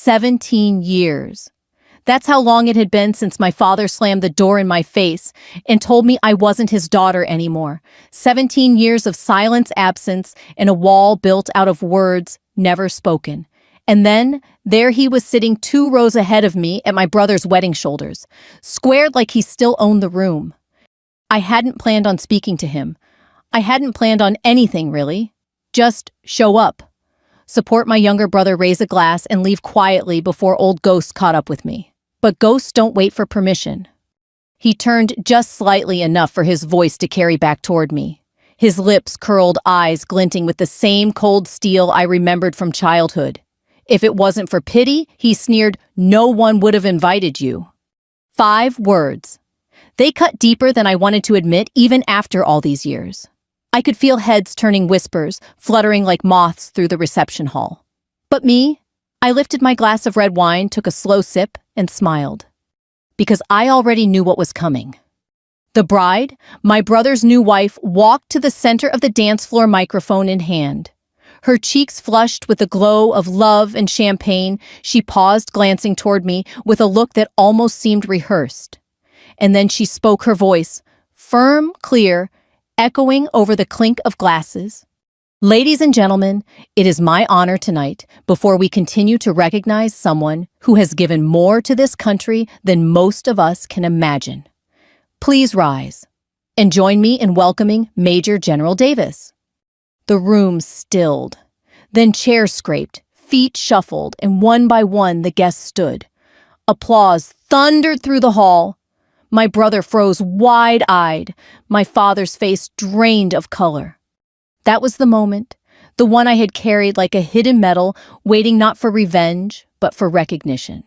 17 years. That's how long it had been since my father slammed the door in my face and told me I wasn't his daughter anymore. 17 years of silence, absence, and a wall built out of words never spoken. And then, there he was sitting 2 rows ahead of me at my brother's wedding shoulders, squared like he still owned the room. I hadn't planned on speaking to him. I hadn't planned on anything, really. Just show up. Support my younger brother raise a glass and leave quietly before old ghosts caught up with me. But ghosts don't wait for permission. He turned just slightly enough for his voice to carry back toward me. His lips curled, eyes glinting with the same cold steel I remembered from childhood. If it wasn't for pity, he sneered, no one would have invited you. 5 words. They cut deeper than I wanted to admit even after all these years. I could feel heads turning, whispers fluttering like moths through the reception hall. But me? I lifted my glass of red wine, took a slow sip, and smiled. Because I already knew what was coming. The bride, my brother's new wife, walked to the center of the dance floor, microphone in hand. Her cheeks flushed with the glow of love and champagne, she paused, glancing toward me with a look that almost seemed rehearsed. And then she spoke, her voice, firm, clear, echoing over the clink of glasses. Ladies and gentlemen, it is my honor tonight, before we continue, to recognize someone who has given more to this country than most of us can imagine. Please rise and join me in welcoming Major General Davis. The room stilled. Then chairs scraped, feet shuffled, and one by one the guests stood. Applause thundered through the hall. My brother froze wide-eyed, my father's face drained of color. That was the moment, the one I had carried like a hidden medal, waiting not for revenge, but for recognition.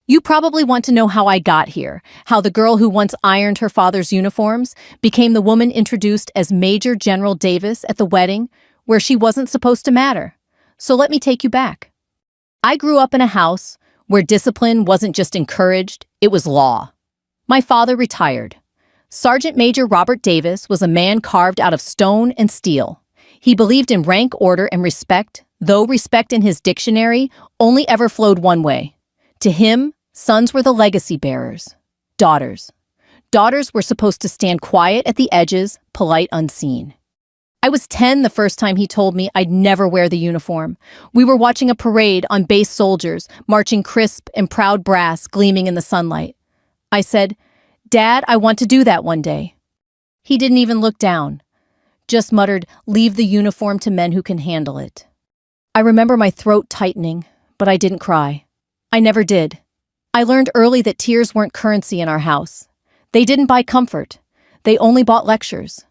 You probably want to know how I got here, how the girl who once ironed her father's uniforms became the woman introduced as Major General Davis at the wedding, where she wasn't supposed to matter. So let me take you back. I grew up in a house where discipline wasn't just encouraged, it was law. My father retired. Sergeant Major Robert Davis was a man carved out of stone and steel. He believed in rank, order, and respect, though respect in his dictionary only ever flowed one way. To him, sons were the legacy bearers. Daughters. Daughters were supposed to stand quiet at the edges, polite, unseen. I was 10 the first time he told me I'd never wear the uniform. We were watching a parade on base soldiers, marching crisp and proud brass gleaming in the sunlight. I said, Dad, I want to do that one day. He didn't even look down, just muttered, leave the uniform to men who can handle it. I remember my throat tightening, but I didn't cry. I never did. I learned early that tears weren't currency in our house. They didn't buy comfort. They only bought lectures.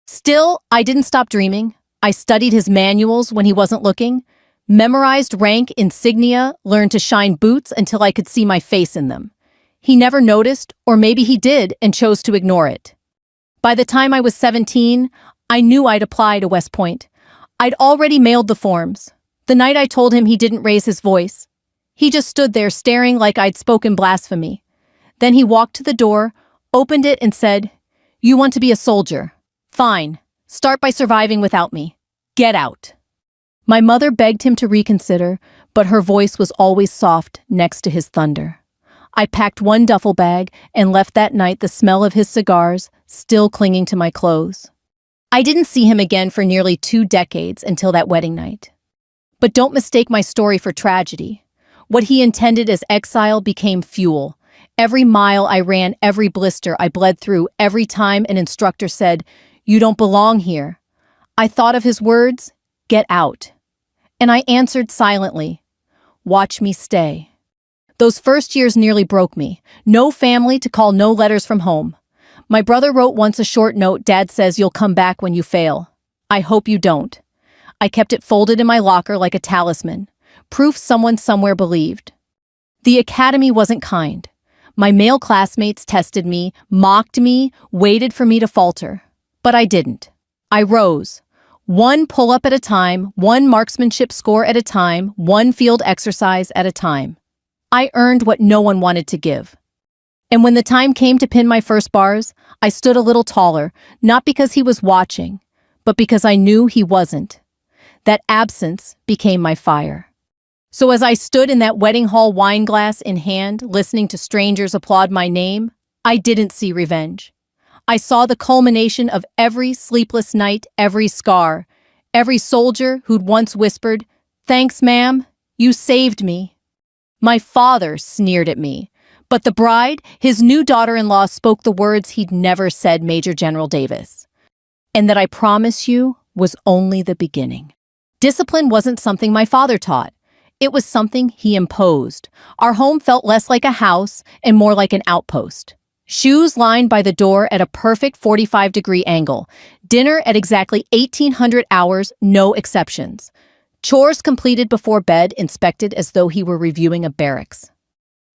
Still, I didn't stop dreaming. I studied his manuals when he wasn't looking, memorized rank insignia, learned to shine boots until I could see my face in them. He never noticed, or maybe he did and chose to ignore it. By the time I was 17, I knew I'd apply to West Point. I'd already mailed the forms. The night I told him, he didn't raise his voice. He just stood there staring like I'd spoken blasphemy. Then he walked to the door, opened it, and said, You want to be a soldier? Fine. Start by surviving without me. Get out. My mother begged him to reconsider, but her voice was always soft next to his thunder. I packed one duffel bag and left that night, the smell of his cigars still clinging to my clothes. I didn't see him again for nearly 2 decades until that wedding night. But don't mistake my story for tragedy. What he intended as exile became fuel. Every mile I ran, every blister I bled through, every time an instructor said, You don't belong here, I thought of his words, Get out. And I answered silently, Watch me stay. Those first years nearly broke me. No family to call, no letters from home. My brother wrote once a short note, Dad says you'll come back when you fail. I hope you don't. I kept it folded in my locker like a talisman, proof someone somewhere believed. The academy wasn't kind. My male classmates tested me, mocked me, waited for me to falter. But I didn't. I rose. One pull-up at a time, one marksmanship score at a time, one field exercise at a time. I earned what no one wanted to give. And when the time came to pin my first bars, I stood a little taller, not because he was watching, but because I knew he wasn't. That absence became my fire. So as I stood in that wedding hall, wine glass in hand, listening to strangers applaud my name, I didn't see revenge. I saw the culmination of every sleepless night, every scar, every soldier who'd once whispered, "Thanks, ma'am, you saved me." My father sneered at me, but the bride, his new daughter-in-law, spoke the words he'd never said, Major General Davis. And that, I promise you, was only the beginning. Discipline wasn't something my father taught. It was something he imposed. Our home felt less like a house and more like an outpost. Shoes lined by the door at a perfect 45-degree angle. Dinner at exactly 1800 hours, no exceptions. Chores completed before bed, inspected as though he were reviewing a barracks.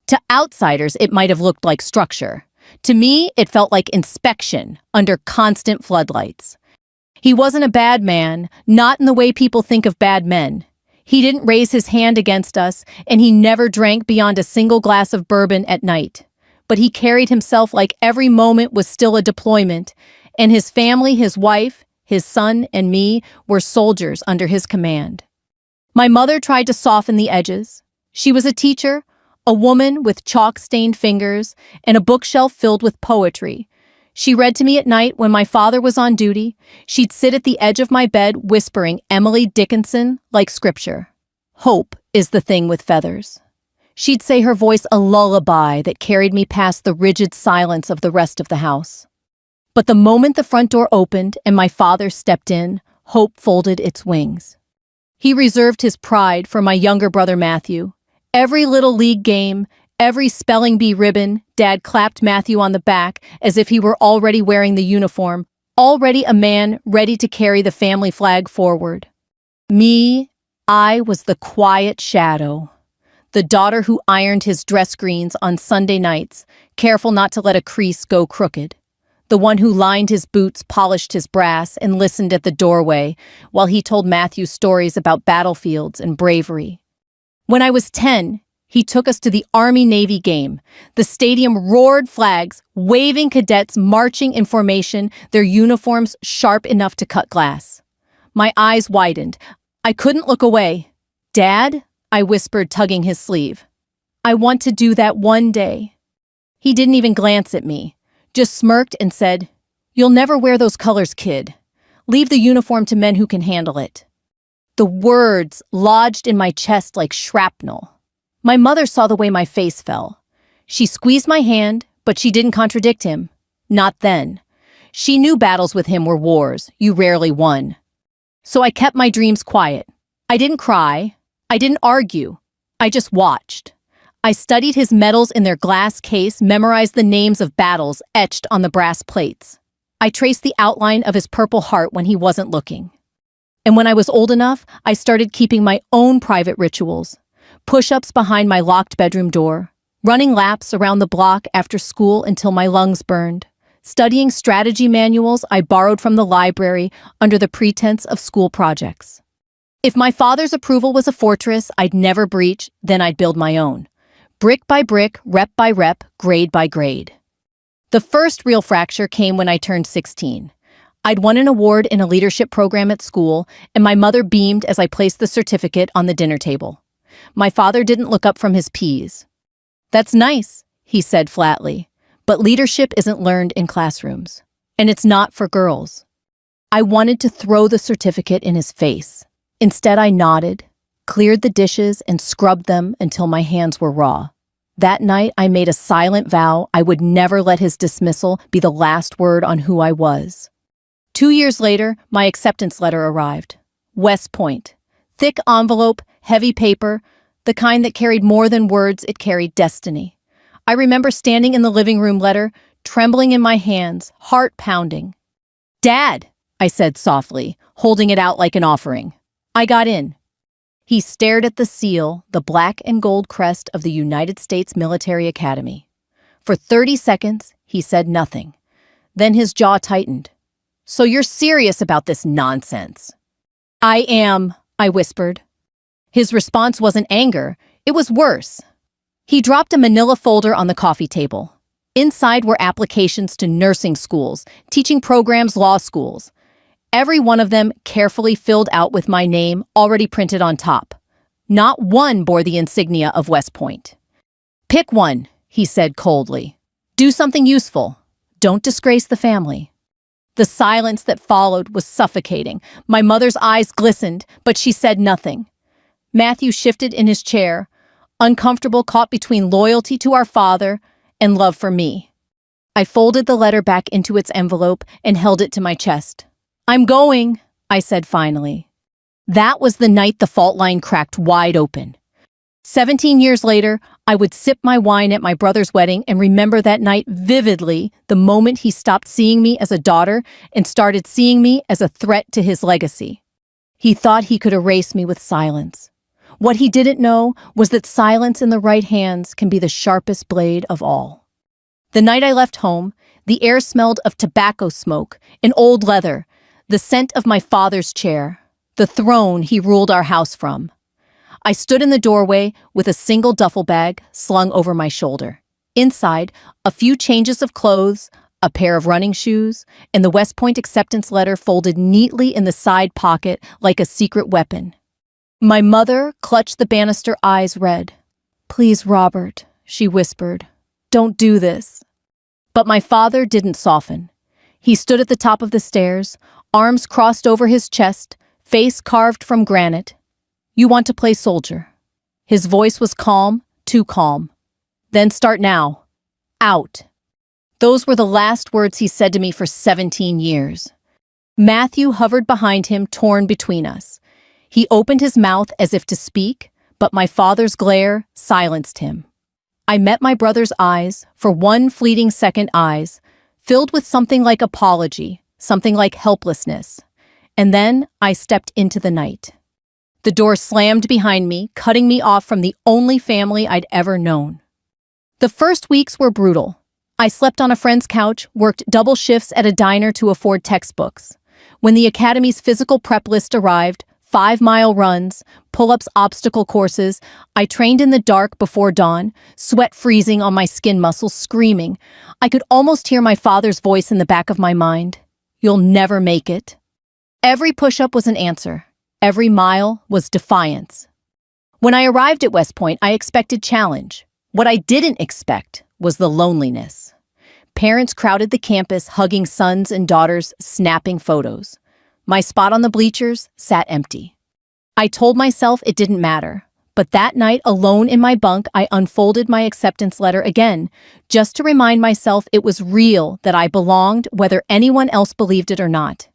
To outsiders, it might have looked like structure. To me, it felt like inspection under constant floodlights. He wasn't a bad man, not in the way people think of bad men. He didn't raise his hand against us, and he never drank beyond a single glass of bourbon at night. But he carried himself like every moment was still a deployment, and his family, his wife, his son, and me were soldiers under his command. My mother tried to soften the edges. She was a teacher, a woman with chalk-stained fingers, and a bookshelf filled with poetry. She read to me at night when my father was on duty. She'd sit at the edge of my bed whispering Emily Dickinson like scripture. Hope is the thing with feathers. She'd say her voice a lullaby that carried me past the rigid silence of the rest of the house. But the moment the front door opened and my father stepped in, hope folded its wings. He reserved his pride for my younger brother Matthew. Every little league game, every spelling bee ribbon, Dad clapped Matthew on the back as if he were already wearing the uniform, already a man ready to carry the family flag forward. Me, I was the quiet shadow. The daughter who ironed his dress greens on Sunday nights, careful not to let a crease go crooked. The one who lined his boots, polished his brass, and listened at the doorway while he told Matthew stories about battlefields and bravery. When I was 10, he took us to the Army-Navy game. The stadium roared flags, waving cadets marching in formation, their uniforms sharp enough to cut glass. My eyes widened. I couldn't look away. "Dad?" I whispered, tugging his sleeve. "I want to do that one day." He didn't even glance at me, just smirked and said, "You'll never wear those colors, kid. Leave the uniform to men who can handle it." The words lodged in my chest like shrapnel. My mother saw the way my face fell. She squeezed my hand, but she didn't contradict him. Not then. She knew battles with him were wars you rarely won. So I kept my dreams quiet. I didn't cry. I didn't argue. I just watched. I studied his medals in their glass case, memorized the names of battles etched on the brass plates. I traced the outline of his Purple Heart when he wasn't looking. And when I was old enough, I started keeping my own private rituals. Push-ups behind my locked bedroom door, running laps around the block after school until my lungs burned, studying strategy manuals I borrowed from the library under the pretense of school projects. If my father's approval was a fortress I'd never breach, then I'd build my own. Brick by brick, rep by rep, grade by grade. The first real fracture came when I turned 16. I'd won an award in a leadership program at school, and my mother beamed as I placed the certificate on the dinner table. My father didn't look up from his peas. "That's nice," he said flatly, "but leadership isn't learned in classrooms, and it's not for girls." I wanted to throw the certificate in his face. Instead, I nodded, cleared the dishes, and scrubbed them until my hands were raw. That night, I made a silent vow I would never let his dismissal be the last word on who I was. 2 years later, my acceptance letter arrived. West Point. Thick envelope, heavy paper, the kind that carried more than words, it carried destiny. I remember standing in the living room letter, trembling in my hands, heart pounding. "Dad," I said softly, holding it out like an offering. I got in. He stared at the seal, the black and gold crest of the United States Military Academy. For 30 seconds, he said nothing. Then his jaw tightened. "So you're serious about this nonsense?" "I am," I whispered. His response wasn't anger, it was worse. He dropped a manila folder on the coffee table. Inside were applications to nursing schools, teaching programs, law schools. Every one of them carefully filled out with my name already printed on top. Not one bore the insignia of West Point. "Pick one," he said coldly. "Do something useful. Don't disgrace the family." The silence that followed was suffocating. My mother's eyes glistened, but she said nothing. Matthew shifted in his chair, uncomfortable, caught between loyalty to our father and love for me. I folded the letter back into its envelope and held it to my chest. "I'm going," I said finally. That was the night the fault line cracked wide open. 17 years later, I would sip my wine at my brother's wedding and remember that night vividly, the moment he stopped seeing me as a daughter and started seeing me as a threat to his legacy. He thought he could erase me with silence. What he didn't know was that silence in the right hands can be the sharpest blade of all. The night I left home, the air smelled of tobacco smoke and old leather, the scent of my father's chair, the throne he ruled our house from. I stood in the doorway with a single duffel bag slung over my shoulder. Inside, a few changes of clothes, a pair of running shoes, and the West Point acceptance letter folded neatly in the side pocket like a secret weapon. My mother clutched the banister, eyes red. "Please, Robert," she whispered, "don't do this." But my father didn't soften. He stood at the top of the stairs, arms crossed over his chest, face carved from granite. "You want to play soldier." His voice was calm, too calm. "Then start now. Out." Those were the last words he said to me for 17 years. Matthew hovered behind him, torn between us. He opened his mouth as if to speak, but my father's glare silenced him. I met my brother's eyes, for one fleeting second eyes, filled with something like apology, something like helplessness. And then I stepped into the night. The door slammed behind me, cutting me off from the only family I'd ever known. The first weeks were brutal. I slept on a friend's couch, worked double shifts at a diner to afford textbooks. When the academy's physical prep list arrived, 5-mile runs, pull-ups, obstacle courses, I trained in the dark before dawn, sweat freezing on my skin muscles, screaming. I could almost hear my father's voice in the back of my mind. "You'll never make it." Every push-up was an answer. Every mile was defiance. When I arrived at West Point, I expected challenge. What I didn't expect was the loneliness. Parents crowded the campus, hugging sons and daughters, snapping photos. My spot on the bleachers sat empty. I told myself it didn't matter, but that night, alone in my bunk, I unfolded my acceptance letter again, just to remind myself it was real, that I belonged, whether anyone else believed it or not.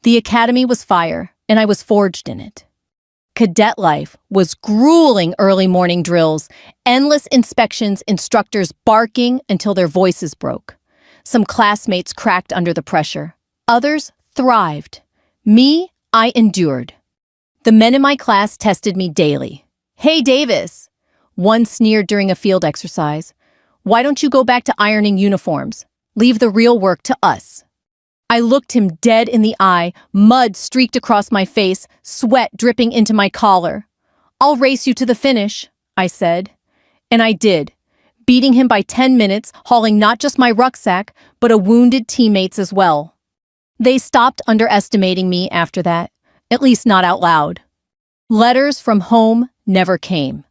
The academy was fire, and I was forged in it. Cadet life was grueling: early morning drills, endless inspections, instructors barking until their voices broke. Some classmates cracked under the pressure. Others thrived. Me, I endured. The men in my class tested me daily. "Hey, Davis," one sneered during a field exercise, "why don't you go back to ironing uniforms? Leave the real work to us." I looked him dead in the eye, mud streaked across my face, sweat dripping into my collar. "I'll race you to the finish," I said. And I did, beating him by 10 minutes, hauling not just my rucksack, but a wounded teammates as well. They stopped underestimating me after that, at least not out loud. Letters from home never came.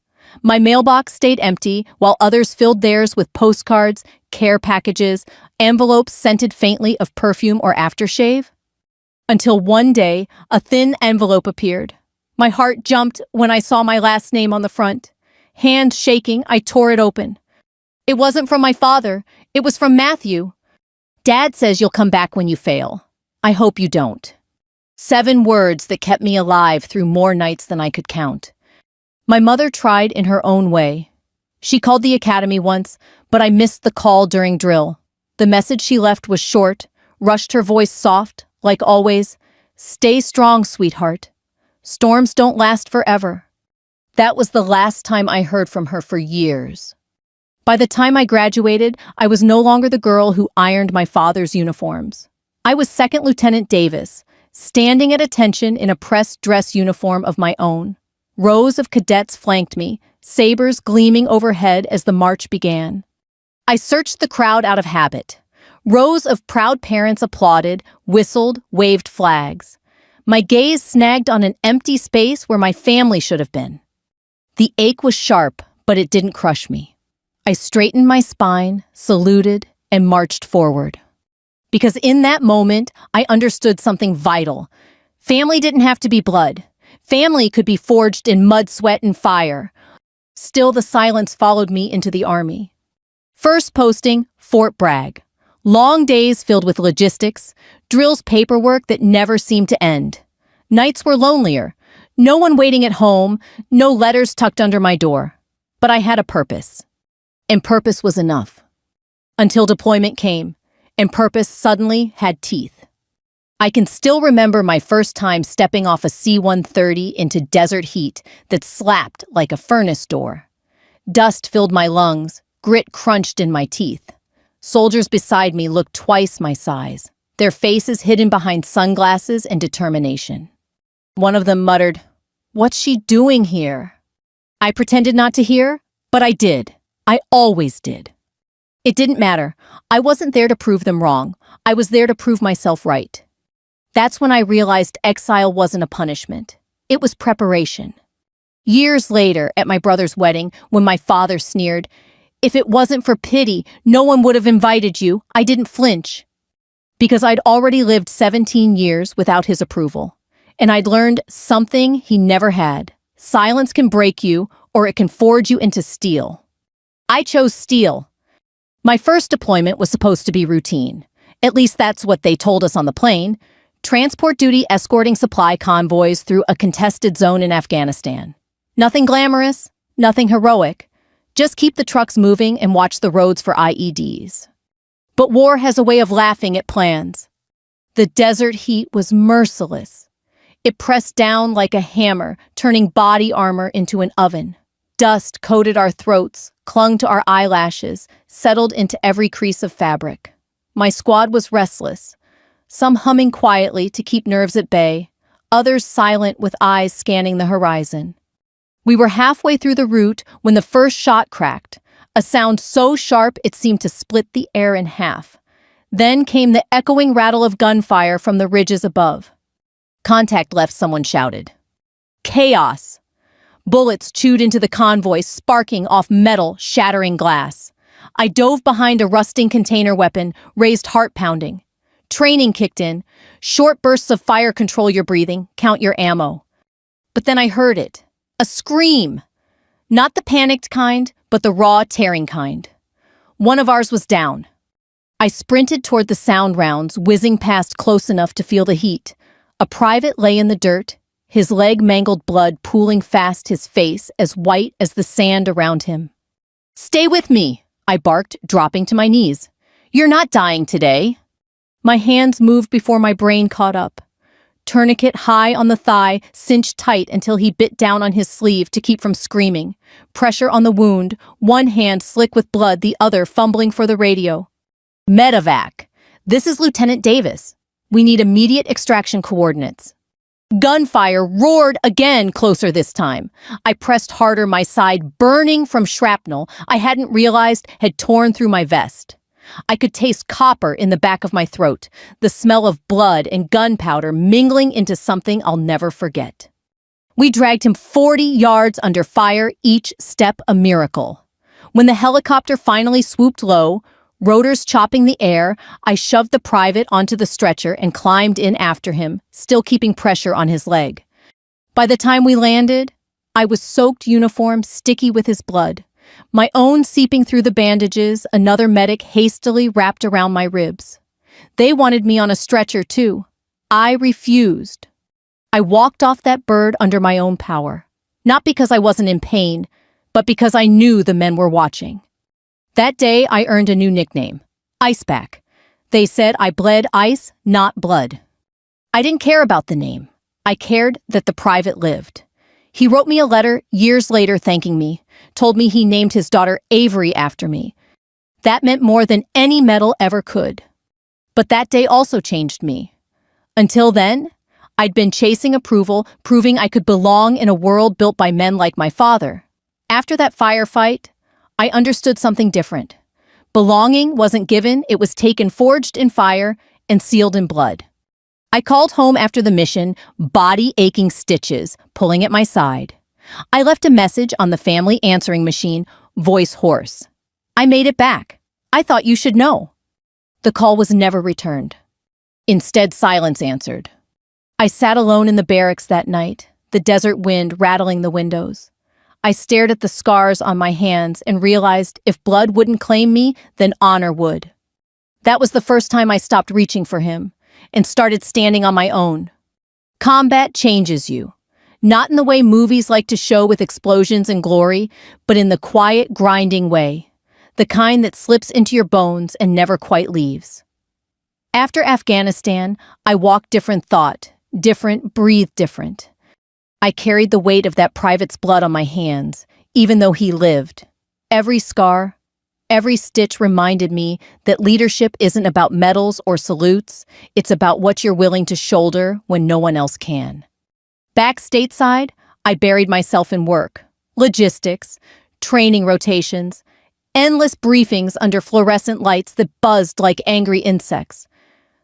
My mailbox stayed empty, while others filled theirs with postcards, care packages, envelopes scented faintly of perfume or aftershave. Until one day, a thin envelope appeared. My heart jumped when I saw my last name on the front. Hand shaking, I tore it open. It wasn't from my father. It was from Matthew. "Dad says you'll come back when you fail. I hope you don't." 7 words that kept me alive through more nights than I could count. My mother tried in her own way. She called the academy once, but I missed the call during drill. The message she left was short, rushed, her voice soft, like always. "Stay strong, sweetheart. Storms don't last forever." That was the last time I heard from her for years. By the time I graduated, I was no longer the girl who ironed my father's uniforms. I was Second Lieutenant Davis, standing at attention in a pressed dress uniform of my own. Rows of cadets flanked me, sabers gleaming overhead as the march began. I searched the crowd out of habit. Rows of proud parents applauded, whistled, waved flags. My gaze snagged on an empty space where my family should have been. The ache was sharp, but it didn't crush me. I straightened my spine, saluted, and marched forward. Because in that moment, I understood something vital. Family didn't have to be blood. Family could be forged in mud, sweat, and fire. Still, the silence followed me into the army. First posting, Fort Bragg. Long days filled with logistics, drills, paperwork that never seemed to end. Nights were lonelier. No one waiting at home, no letters tucked under my door. But I had a purpose. And purpose was enough. Until deployment came, and purpose suddenly had teeth. I can still remember my first time stepping off a C-130 into desert heat that slapped like a furnace door. Dust filled my lungs, grit crunched in my teeth. Soldiers beside me looked twice my size, their faces hidden behind sunglasses and determination. One of them muttered, "What's she doing here?" I pretended not to hear, but I did. I always did. It didn't matter. I wasn't there to prove them wrong. I was there to prove myself right. That's when I realized exile wasn't a punishment. It was preparation. Years later, at my brother's wedding, when my father sneered, "If it wasn't for pity, no one would have invited you," I didn't flinch. Because I'd already lived 17 years without his approval. And I'd learned something he never had. Silence can break you, or it can forge you into steel. I chose steel. My first deployment was supposed to be routine. At least that's what they told us on the plane. Transport duty escorting supply convoys through a contested zone in Afghanistan. Nothing glamorous, nothing heroic. Just keep the trucks moving and watch the roads for IEDs. But war has a way of laughing at plans. The desert heat was merciless. It pressed down like a hammer, turning body armor into an oven. Dust coated our throats, clung to our eyelashes, settled into every crease of fabric. My squad was restless, some humming quietly to keep nerves at bay, others silent with eyes scanning the horizon. We were halfway through the route when the first shot cracked, a sound so sharp it seemed to split the air in half. Then came the echoing rattle of gunfire from the ridges above. Contact left, someone shouted. Chaos. Bullets chewed into the convoy, sparking off metal, shattering glass. I dove behind a rusting container weapon, raised heart pounding. Training kicked in. Short bursts of fire control your breathing, count your ammo. But then I heard it. A scream. Not the panicked kind, but the raw, tearing kind. One of ours was down. I sprinted toward the sound rounds, whizzing past close enough to feel the heat. A private lay in the dirt, his leg mangled, blood pooling fast, his face as white as the sand around him. "Stay with me," I barked, dropping to my knees. "You're not dying today." My hands moved before my brain caught up. Tourniquet high on the thigh, cinched tight until he bit down on his sleeve to keep from screaming. Pressure on the wound, one hand slick with blood, the other fumbling for the radio. "Medevac. This is Lieutenant Davis. We need immediate extraction coordinates." Gunfire roared again, closer this time. I pressed harder, my side burning from shrapnel I hadn't realized had torn through my vest. I could taste copper in the back of my throat, the smell of blood and gunpowder mingling into something I'll never forget. We dragged him 40 yards under fire, each step a miracle. When the helicopter finally swooped low, rotors chopping the air, I shoved the private onto the stretcher and climbed in after him, still keeping pressure on his leg. By the time we landed, I was soaked uniform, sticky with his blood. My own seeping through the bandages, another medic hastily wrapped around my ribs. They wanted me on a stretcher too. I refused. I walked off that bird under my own power, not because I wasn't in pain, but because I knew the men were watching. That day, I earned a new nickname, Iceback. They said I bled ice, not blood. I didn't care about the name. I cared that the private lived. He wrote me a letter years later thanking me, told me he named his daughter Avery after me. That meant more than any medal ever could. But that day also changed me. Until then, I'd been chasing approval, proving I could belong in a world built by men like my father. After that firefight, I understood something different. Belonging wasn't given, it was taken, forged in fire, and sealed in blood. I called home after the mission, body aching stitches pulling at my side. I left a message on the family answering machine, voice hoarse. I made it back. I thought you should know. The call was never returned. Instead, silence answered. I sat alone in the barracks that night, the desert wind rattling the windows. I stared at the scars on my hands and realized if blood wouldn't claim me, then honor would. That was the first time I stopped reaching for him and started standing on my own. Combat changes you. Not in the way movies like to show with explosions and glory, but in the quiet, grinding way. The kind that slips into your bones and never quite leaves. After Afghanistan, I walked different thought, different, breathed different. I carried the weight of that private's blood on my hands, even though he lived. Every scar, every stitch reminded me that leadership isn't about medals or salutes, it's about what you're willing to shoulder when no one else can. Back stateside, I buried myself in work, logistics, training rotations, endless briefings under fluorescent lights that buzzed like angry insects.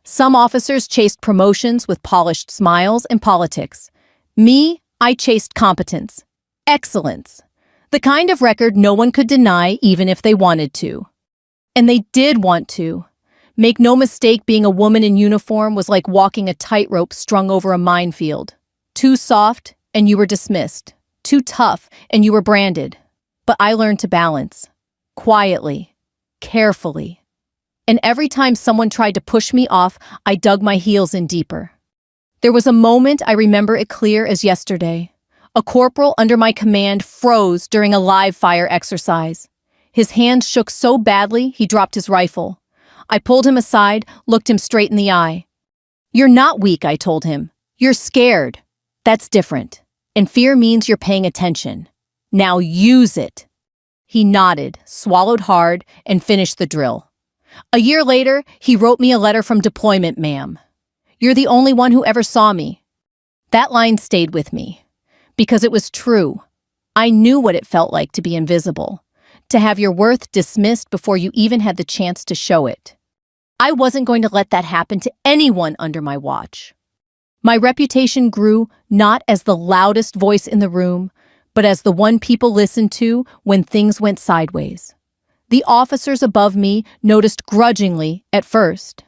Some officers chased promotions with polished smiles and politics. Me, I chased competence, excellence, the kind of record no one could deny even if they wanted to. And they did want to. Make no mistake, being a woman in uniform was like walking a tightrope strung over a minefield. Too soft, and you were dismissed. Too tough, and you were branded. But I learned to balance. Quietly. Carefully. And every time someone tried to push me off, I dug my heels in deeper. There was a moment, I remember it clear as yesterday. A corporal under my command froze during a live fire exercise. His hands shook so badly, he dropped his rifle. I pulled him aside, looked him straight in the eye. "You're not weak," I told him. "You're scared. That's different. And fear means you're paying attention. Now use it." He nodded, swallowed hard, and finished the drill. A year later, he wrote me a letter from deployment, "Ma'am. You're the only one who ever saw me." That line stayed with me. Because it was true. I knew what it felt like to be invisible. To have your worth dismissed before you even had the chance to show it. I wasn't going to let that happen to anyone under my watch. My reputation grew not as the loudest voice in the room, but as the one people listened to when things went sideways. The officers above me noticed grudgingly at first.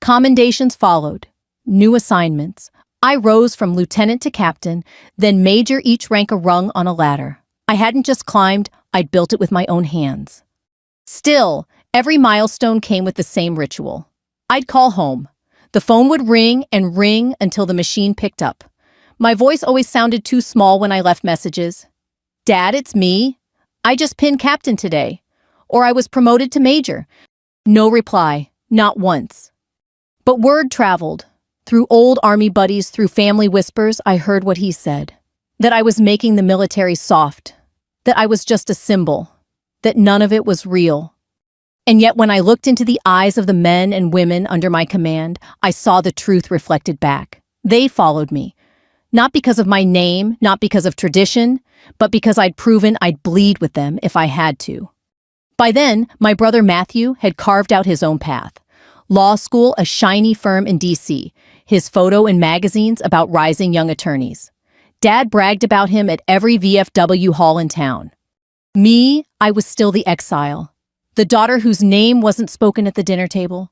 Commendations followed. New assignments. I rose from lieutenant to captain, then major, each rank a rung on a ladder. I hadn't just climbed, I'd built it with my own hands. Still, every milestone came with the same ritual. I'd call home. The phone would ring and ring until the machine picked up. My voice always sounded too small when I left messages. "Dad, it's me. I just pinned captain today." Or "I was promoted to major." No reply, not once. But word traveled. Through old army buddies, through family whispers, I heard what he said. That I was making the military soft. That I was just a symbol. That none of it was real. And yet when I looked into the eyes of the men and women under my command, I saw the truth reflected back. They followed me. Not because of my name, not because of tradition, but because I'd proven I'd bleed with them if I had to. By then, my brother Matthew had carved out his own path. Law school, a shiny firm in D.C., his photo in magazines about rising young attorneys. Dad bragged about him at every VFW hall in town. Me, I was still the exile, the daughter whose name wasn't spoken at the dinner table.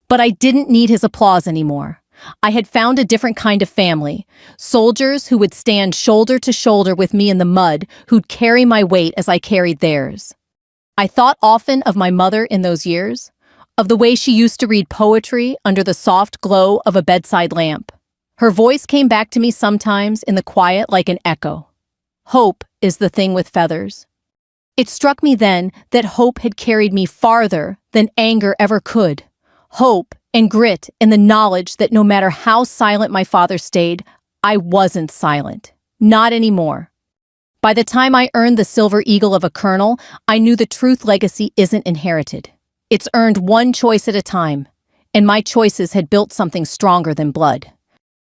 But I didn't need his applause anymore. I had found a different kind of family, soldiers who would stand shoulder to shoulder with me in the mud, who'd carry my weight as I carried theirs. I thought often of my mother in those years, of the way she used to read poetry under the soft glow of a bedside lamp. Her voice came back to me sometimes in the quiet like an echo. Hope is the thing with feathers. It struck me then that hope had carried me farther than anger ever could. Hope and grit and the knowledge that no matter how silent my father stayed, I wasn't silent. Not anymore. By the time I earned the Silver Eagle of a colonel, I knew the truth legacy isn't inherited. It's earned one choice at a time, and my choices had built something stronger than blood.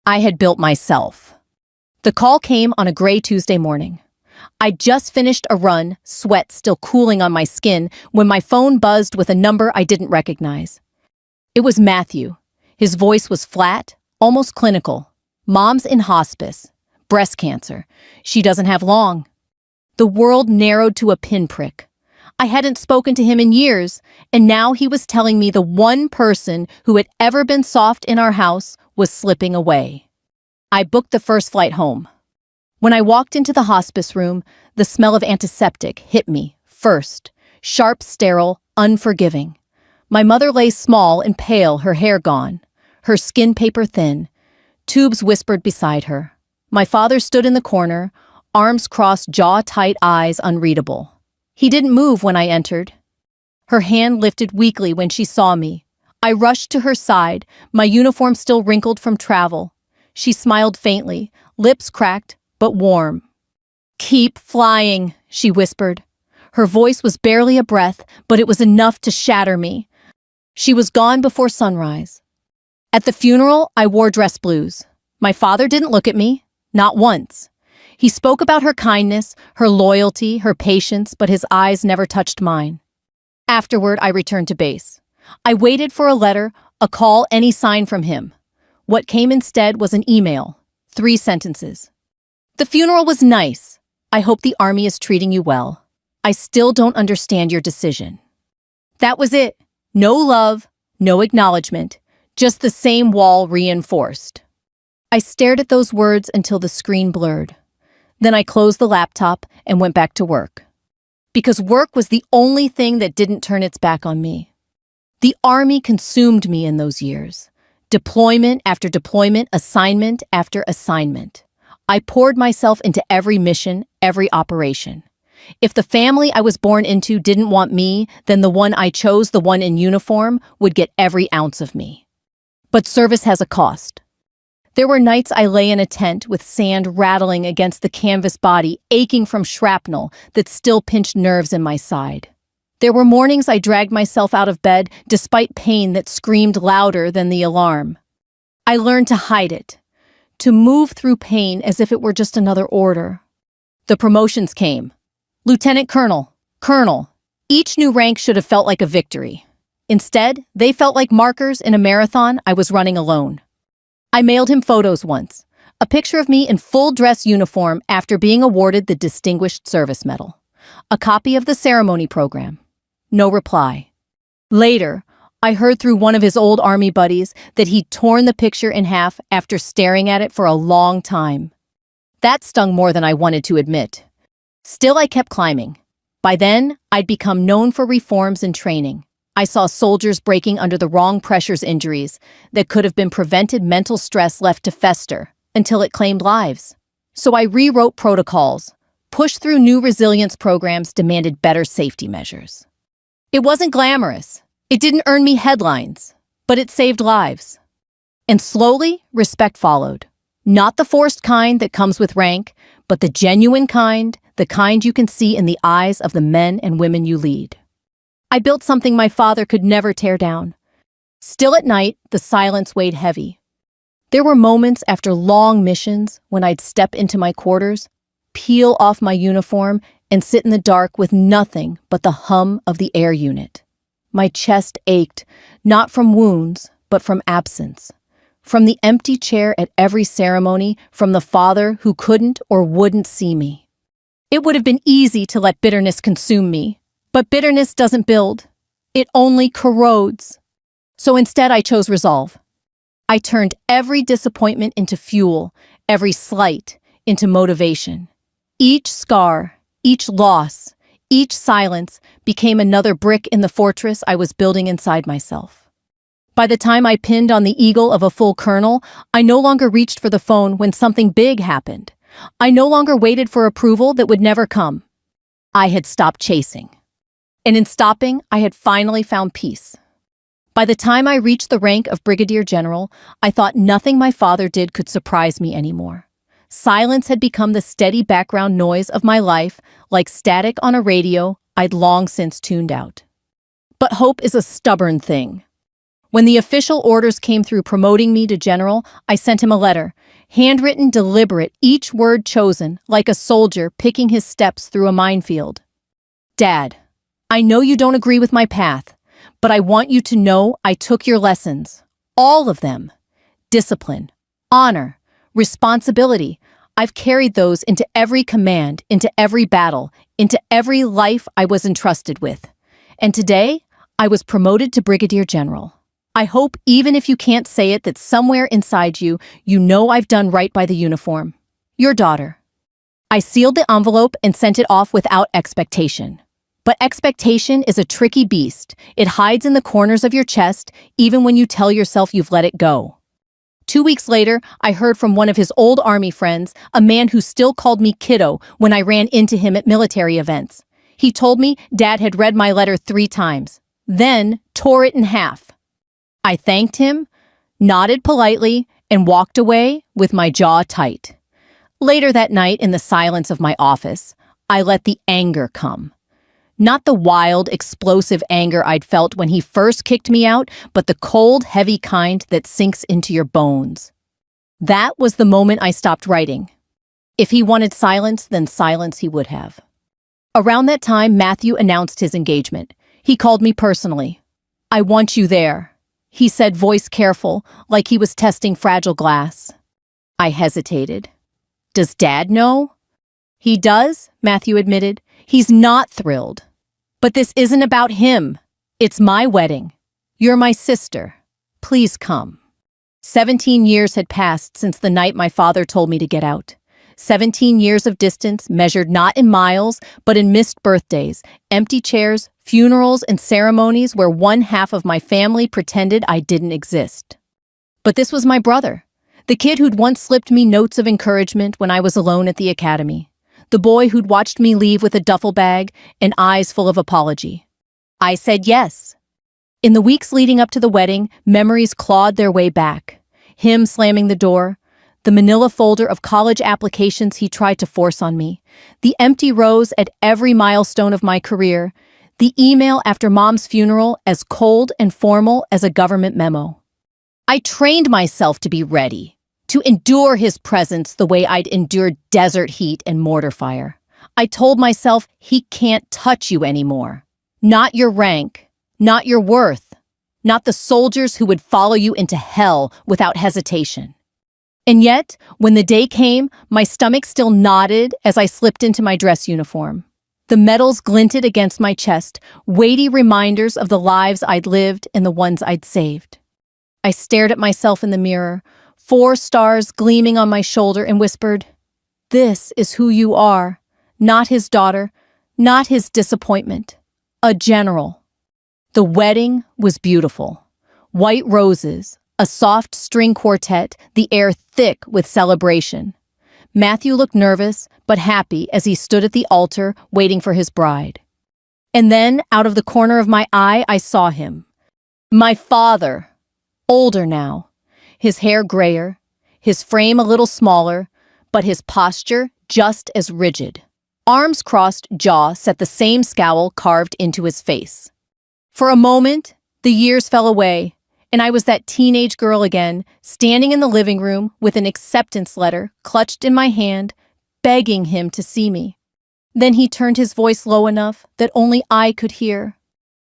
I had built myself. The call came on a gray Tuesday morning. I'd just finished a run, sweat still cooling on my skin, when my phone buzzed with a number I didn't recognize. It was Matthew. His voice was flat, almost clinical. "Mom's in hospice, Breast cancer. She doesn't have long. The world narrowed to a pinprick. I hadn't spoken to him in years, and now he was telling me the one person who had ever been soft in our house was slipping away. I booked the first flight home. When I walked into the hospice room, the smell of antiseptic hit me first, sharp, sterile, unforgiving. My mother lay small and pale, her hair gone, her skin paper thin. Tubes whispered beside her. My father stood in the corner, arms crossed, jaw tight, eyes unreadable. He didn't move when I entered. Her hand lifted weakly when she saw me. I rushed to her side, my uniform still wrinkled from travel. She smiled faintly, lips cracked, but warm. "Keep flying," she whispered. Her voice was barely a breath, but it was enough to shatter me. She was gone before sunrise. At the funeral, I wore dress blues. My father didn't look at me, not once. He spoke about her kindness, her loyalty, her patience, but his eyes never touched mine. Afterward, I returned to base. I waited for a letter, a call, any sign from him. What came instead was an email, 3 sentences. "The funeral was nice. I hope the Army is treating you well. I still don't understand your decision." That was it. No love, no acknowledgement, just the same wall reinforced. I stared at those words until the screen blurred. Then I closed the laptop and went back to work. Because work was the only thing that didn't turn its back on me. The Army consumed me in those years. Deployment after deployment, assignment after assignment. I poured myself into every mission, every operation. If the family I was born into didn't want me, then the one I chose, the one in uniform, would get every ounce of me. But service has a cost. There were nights I lay in a tent with sand rattling against the canvas body, aching from shrapnel that still pinched nerves in my side. There were mornings I dragged myself out of bed despite pain that screamed louder than the alarm. I learned to hide it, to move through pain as if it were just another order. The promotions came. Lieutenant Colonel, Colonel. Each new rank should have felt like a victory. Instead, they felt like markers in a marathon I was running alone. I mailed him photos once, a picture of me in full dress uniform after being awarded the Distinguished Service Medal, a copy of the ceremony program. No reply. Later, I heard through one of his old Army buddies that he'd torn the picture in half after staring at it for a long time. That stung more than I wanted to admit. Still, I kept climbing. By then, I'd become known for reforms and training. I saw soldiers breaking under the wrong pressures, injuries that could have been prevented, mental stress left to fester until it claimed lives. So I rewrote protocols, pushed through new resilience programs, demanded better safety measures. It wasn't glamorous. It didn't earn me headlines, but it saved lives. And slowly, respect followed. Not the forced kind that comes with rank, but the genuine kind, the kind you can see in the eyes of the men and women you lead. I built something my father could never tear down. Still at night, the silence weighed heavy. There were moments after long missions when I'd step into my quarters, peel off my uniform, and sit in the dark with nothing but the hum of the air unit. My chest ached, not from wounds, but from absence. From the empty chair at every ceremony, from the father who couldn't or wouldn't see me. It would have been easy to let bitterness consume me. But bitterness doesn't build. It only corrodes. So instead, I chose resolve. I turned every disappointment into fuel, every slight into motivation. Each scar, each loss, each silence became another brick in the fortress I was building inside myself. By the time I pinned on the eagle of a full colonel, I no longer reached for the phone when something big happened. I no longer waited for approval that would never come. I had stopped chasing. And in stopping, I had finally found peace. By the time I reached the rank of Brigadier General, I thought nothing my father did could surprise me anymore. Silence had become the steady background noise of my life, like static on a radio I'd long since tuned out. But hope is a stubborn thing. When the official orders came through promoting me to general, I sent him a letter, handwritten, deliberate, each word chosen, like a soldier picking his steps through a minefield. Dad, I know you don't agree with my path, but I want you to know I took your lessons. All of them. Discipline, honor, responsibility. I've carried those into every command, into every battle, into every life I was entrusted with. And today, I was promoted to Brigadier General. I hope, even if you can't say it, that somewhere inside you, you know I've done right by the uniform. Your daughter. I sealed the envelope and sent it off without expectation. But expectation is a tricky beast. It hides in the corners of your chest, even when you tell yourself you've let it go. 2 weeks later, I heard from one of his old army friends, a man who still called me kiddo when I ran into him at military events. He told me Dad had read my letter 3 times, then tore it in half. I thanked him, nodded politely, and walked away with my jaw tight. Later that night, in the silence of my office, I let the anger come. Not the wild, explosive anger I'd felt when he first kicked me out, but the cold, heavy kind that sinks into your bones. That was the moment I stopped writing. If he wanted silence, then silence he would have. Around that time, Matthew announced his engagement. He called me personally. "I want you there," he said, voice careful, like he was testing fragile glass. I hesitated. Does Dad know? He does, Matthew admitted. He's not thrilled. But this isn't about him. It's my wedding. You're my sister. Please come. 17 years had passed since the night my father told me to get out. 17 years of distance measured not in miles, but in missed birthdays, empty chairs, funerals, and ceremonies where one half of my family pretended I didn't exist. But this was my brother, the kid who'd once slipped me notes of encouragement when I was alone at the academy. The boy who'd watched me leave with a duffel bag and eyes full of apology. I said yes. In the weeks leading up to the wedding, memories clawed their way back. Him slamming the door, the manila folder of college applications he tried to force on me, the empty rows at every milestone of my career, the email after Mom's funeral as cold and formal as a government memo. I trained myself to be ready, to endure his presence the way I'd endured desert heat and mortar fire. I told myself he can't touch you anymore. Not your rank, not your worth, not the soldiers who would follow you into hell without hesitation. And yet, when the day came, my stomach still nodded as I slipped into my dress uniform. The medals glinted against my chest, weighty reminders of the lives I'd lived and the ones I'd saved. I stared at myself in the mirror, 4 stars gleaming on my shoulder, and whispered, "This is who you are, not his daughter, not his disappointment. A general." The wedding was beautiful. White roses, a soft string quartet, the air thick with celebration. Matthew looked nervous, but happy as he stood at the altar waiting for his bride. And then, out of the corner of my eye, I saw him. My father, older now, his hair grayer, his frame a little smaller, but his posture just as rigid. Arms crossed, jaw set the same scowl carved into his face. For a moment, the years fell away, and I was that teenage girl again, standing in the living room with an acceptance letter clutched in my hand, begging him to see me. Then he turned his voice low enough that only I could hear.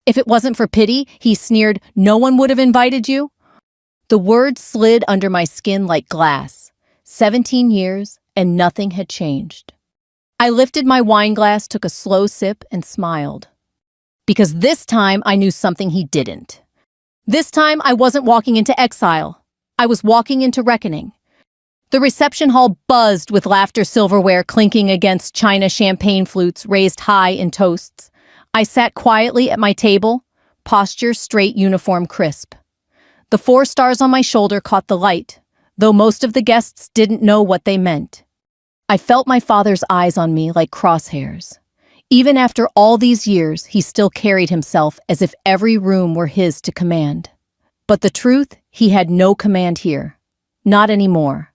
"If it wasn't for pity," he sneered, "no one would have invited you?" The words slid under my skin like glass. 17 years, and nothing had changed. I lifted my wine glass, took a slow sip, and smiled. Because this time I knew something he didn't. This time I wasn't walking into exile. I was walking into reckoning. The reception hall buzzed with laughter silverware clinking against china champagne flutes raised high in toasts. I sat quietly at my table, posture straight, uniform crisp. The 4 stars on my shoulder caught the light, though most of the guests didn't know what they meant. I felt my father's eyes on me like crosshairs. Even after all these years, he still carried himself as if every room were his to command. But the truth, he had no command here. Not anymore.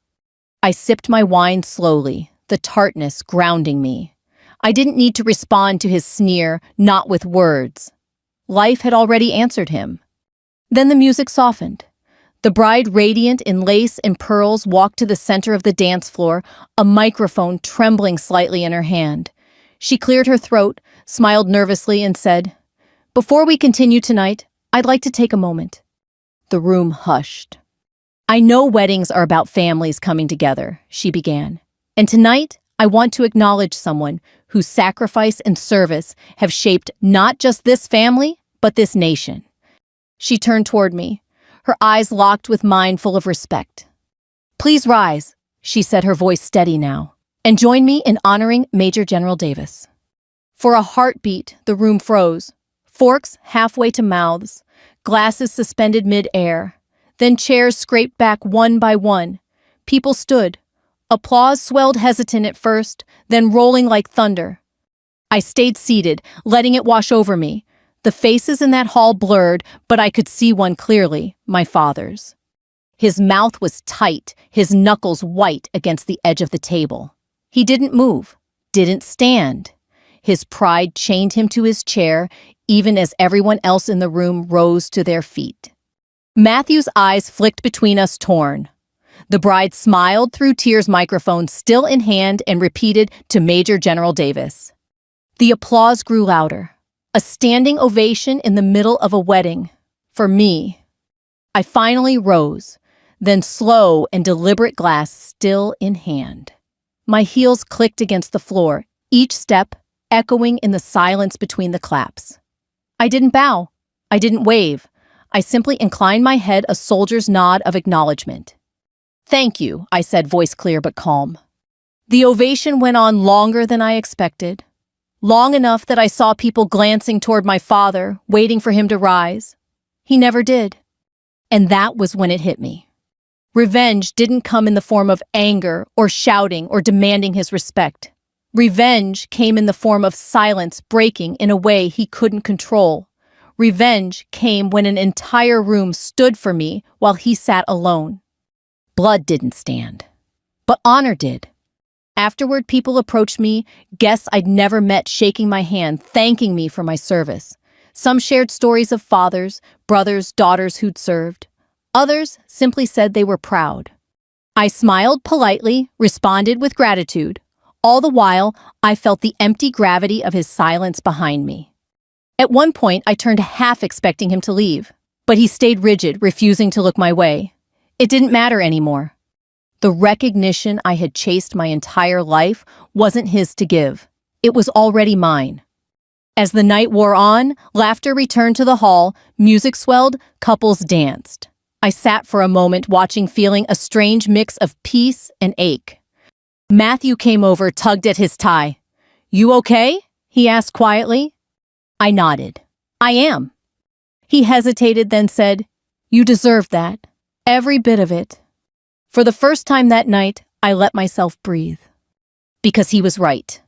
I sipped my wine slowly, the tartness grounding me. I didn't need to respond to his sneer, not with words. Life had already answered him. Then the music softened. The bride, radiant in lace and pearls, walked to the center of the dance floor, a microphone trembling slightly in her hand. She cleared her throat, smiled nervously, and said, "Before we continue tonight, I'd like to take a moment." The room hushed. "I know weddings are about families coming together," she began. And tonight, I want to acknowledge someone whose sacrifice and service have shaped not just this family, but this nation. She turned toward me, her eyes locked with mine full of respect. "Please rise," she said, her voice steady now, "and join me in honoring Major General Davis." For a heartbeat, the room froze, forks halfway to mouths, glasses suspended mid-air. Then chairs scraped back one by one. People stood. Applause swelled hesitant at first, then rolling like thunder. I stayed seated, letting it wash over me. The faces in that hall blurred, but I could see one clearly, my father's. His mouth was tight, his knuckles white against the edge of the table. He didn't move, didn't stand. His pride chained him to his chair, even as everyone else in the room rose to their feet. Matthew's eyes flicked between us, torn. The bride smiled through tears, microphone still in hand, and repeated to Major General Davis. The applause grew louder. A standing ovation in the middle of a wedding. For me. I finally rose, then slow and deliberate, glass still in hand. My heels clicked against the floor, each step echoing in the silence between the claps. I didn't bow. I didn't wave. I simply inclined my head, a soldier's nod of acknowledgement. "Thank you," I said, voice clear but calm. The ovation went on longer than I expected. Long enough that I saw people glancing toward my father, waiting for him to rise. He never did. And that was when it hit me. Revenge didn't come in the form of anger or shouting or demanding his respect. Revenge came in the form of silence breaking in a way he couldn't control. Revenge came when an entire room stood for me while he sat alone. Blood didn't stand, but honor did. Afterward, people approached me, guests I'd never met shaking my hand, thanking me for my service. Some shared stories of fathers, brothers, daughters who'd served. Others simply said they were proud. I smiled politely, responded with gratitude. All the while, I felt the empty gravity of his silence behind me. At one point, I turned half expecting him to leave, but he stayed rigid, refusing to look my way. It didn't matter anymore. The recognition I had chased my entire life wasn't his to give. It was already mine. As the night wore on, laughter returned to the hall, music swelled, couples danced. I sat for a moment watching, feeling a strange mix of peace and ache. Matthew came over, tugged at his tie. "You okay?" he asked quietly. I nodded. "I am." He hesitated, then said, "You deserved that. Every bit of it." For the first time that night, I let myself breathe. Because he was right.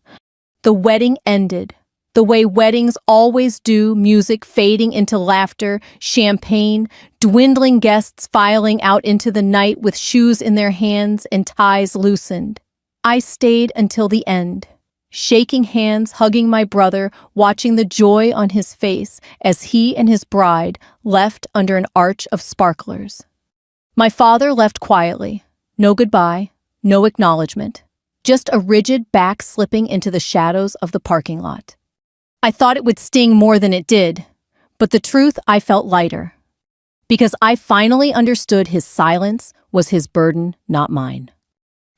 The wedding ended, the way weddings always do, music fading into laughter, champagne, dwindling guests filing out into the night with shoes in their hands and ties loosened. I stayed until the end, shaking hands, hugging my brother, watching the joy on his face as he and his bride left under an arch of sparklers. My father left quietly. No goodbye, no acknowledgement. Just a rigid back slipping into the shadows of the parking lot. I thought it would sting more than it did, but the truth, I felt lighter. Because I finally understood his silence was his burden, not mine.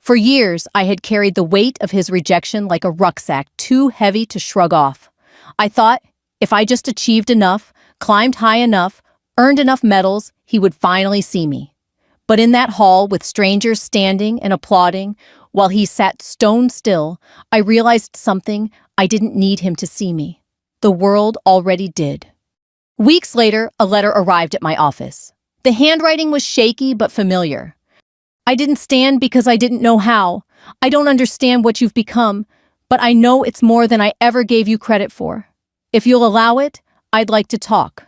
For years, I had carried the weight of his rejection like a rucksack too heavy to shrug off. I thought, if I just achieved enough, climbed high enough, earned enough medals, he would finally see me. But in that hall, with strangers standing and applauding, while he sat stone still, I realized something. I didn't need him to see me. The world already did. Weeks later, a letter arrived at my office. The handwriting was shaky but familiar. "I didn't stand because I didn't know how. I don't understand what you've become, but I know it's more than I ever gave you credit for. If you'll allow it, I'd like to talk.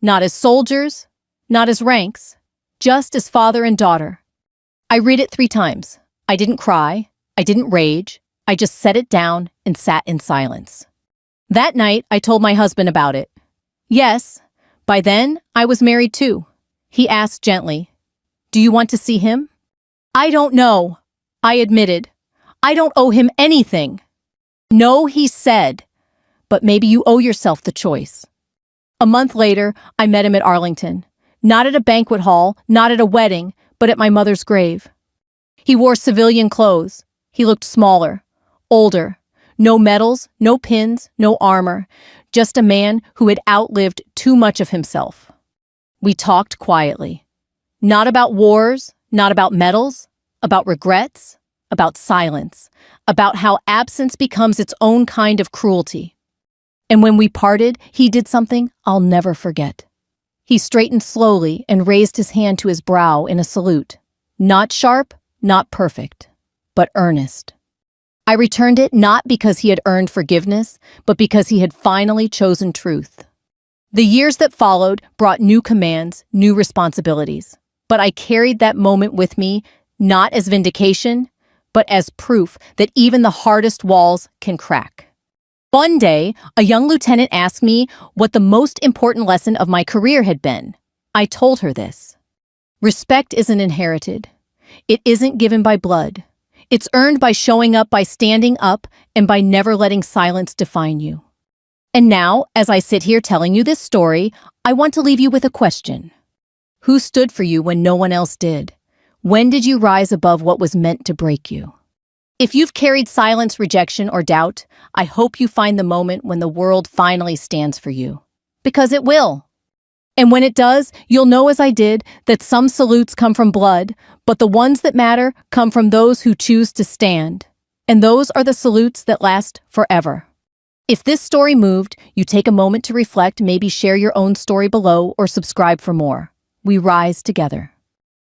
Not as soldiers, not as ranks. Just as father and daughter." I read it 3 times. I didn't cry. I didn't rage. I just set it down and sat in silence. That night, I told my husband about it. Yes, by then, I was married too. He asked gently, "Do you want to see him?" "I don't know," I admitted. "I don't owe him anything." "No," he said, "but maybe you owe yourself the choice." A month later, I met him at Arlington. Not at a banquet hall, not at a wedding, but at my mother's grave. He wore civilian clothes, He looked smaller, older. No medals, no pins, no armor. Just a man who had outlived too much of himself. We talked quietly. Not about wars, not about medals, about regrets, about silence, about how absence becomes its own kind of cruelty. And when we parted, he did something I'll never forget. He straightened slowly and raised his hand to his brow in a salute. Not sharp, not perfect, but earnest. I returned it not because he had earned forgiveness, but because he had finally chosen truth. The years that followed brought new commands, new responsibilities. But I carried that moment with me, not as vindication, but as proof that even the hardest walls can crack. One day, a young lieutenant asked me what the most important lesson of my career had been. I told her this. Respect isn't inherited. It isn't given by blood. It's earned by showing up, by standing up, and by never letting silence define you. And now, as I sit here telling you this story, I want to leave you with a question. Who stood for you when no one else did? When did you rise above what was meant to break you? If you've carried silence, rejection, or doubt, I hope you find the moment when the world finally stands for you. Because it will. And when it does, you'll know as I did that some salutes come from blood, but the ones that matter come from those who choose to stand. And those are the salutes that last forever. If this story moved, you take a moment to reflect, maybe share your own story below or subscribe for more. We rise together.